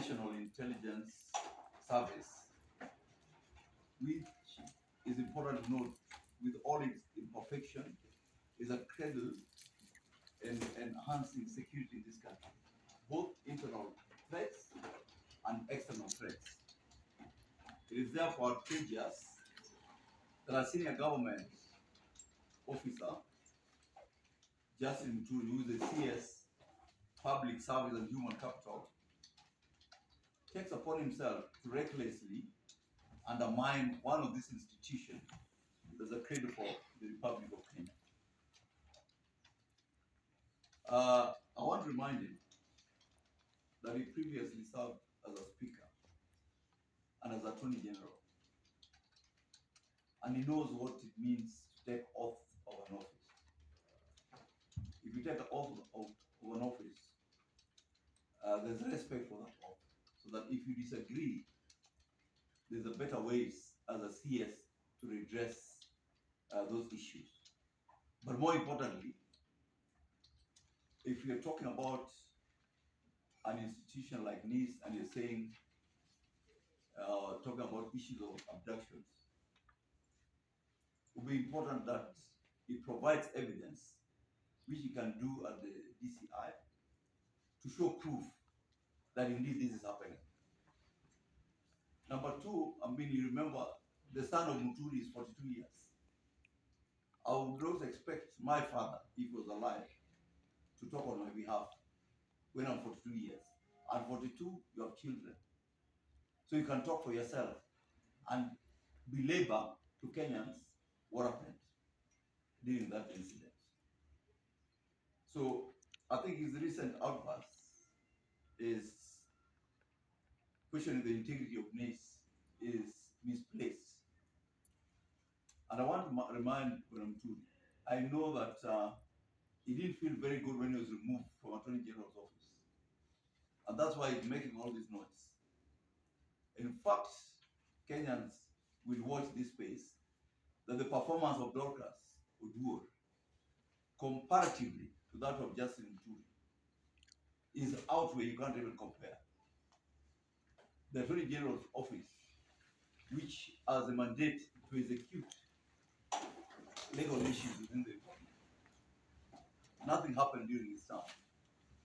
National Intelligence Service, which is important to note, with all its imperfection, is a cradle in enhancing security in this country, both internal threats and external threats. It is therefore outrageous that a senior government officer, Justin Muturi, who is the CS, Public Service and Human Capital, takes upon himself to recklessly undermine one of these institutions as a cradle for the Republic of Kenya. I want to remind him that he previously served as a speaker and as Attorney General, and he knows what it means to take oath of an office. If you take an oath of an office, there's respect for that oath, so that if you disagree, there's a better ways as a CS to redress those issues. But more importantly, if you're talking about an institution like NIS and you're saying, talking about issues of abductions, it will be important that it provides evidence, which you can do at the DCI, to show proof that indeed this is happening. Number two, you remember the son of Muturi is 42 years. I would not expect my father, if he was alive, to talk on my behalf when I'm 42 years. At 42, you have children. So you can talk for yourself and belabor to Kenyans what happened during that incident. So I think his recent outbursts is questioning the integrity of NIS is misplaced. And I want to remind Muturi, I know that he didn't feel very good when he was removed from Attorney General's office. And that's why he's making all this noise. In fact, Kenyans will watch this space, that the performance of Dorcas Oduor, comparatively to that of Justin Muturi, is out where you can't even compare. The Attorney General's office, which has a mandate to execute legal issues within the republic, nothing happened during his term.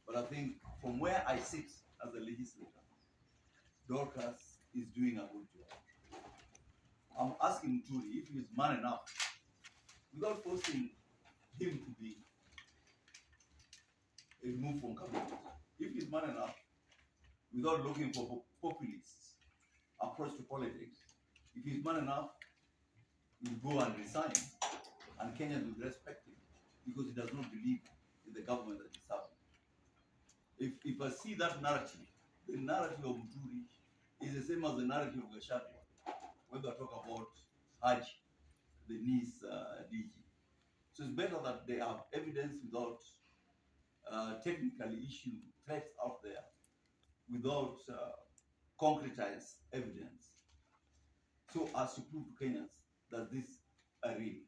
But I think from where I sit as a legislator, Dorcas is doing a good job. I'm asking Muturi if he is man enough, without forcing him to be removed from cabinet, if he's man enough, without looking for populist approach to politics, if he's man enough, he'll go and resign, and Kenyans will respect him because he does not believe in the government that he's serving. If I see that narrative, the narrative of Muturi is the same as the narrative of Gachagua, when they talk about Haj, the NIS DG. So it's better that they have evidence without technically issued threats out there, without concretized evidence, so as to prove to Kenyans that this are real.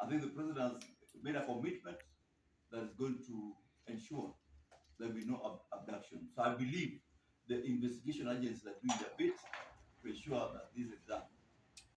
I think the president has made a commitment that is going to ensure there will be no abduction. So I believe the investigation agencies are doing their bit to ensure that this is done.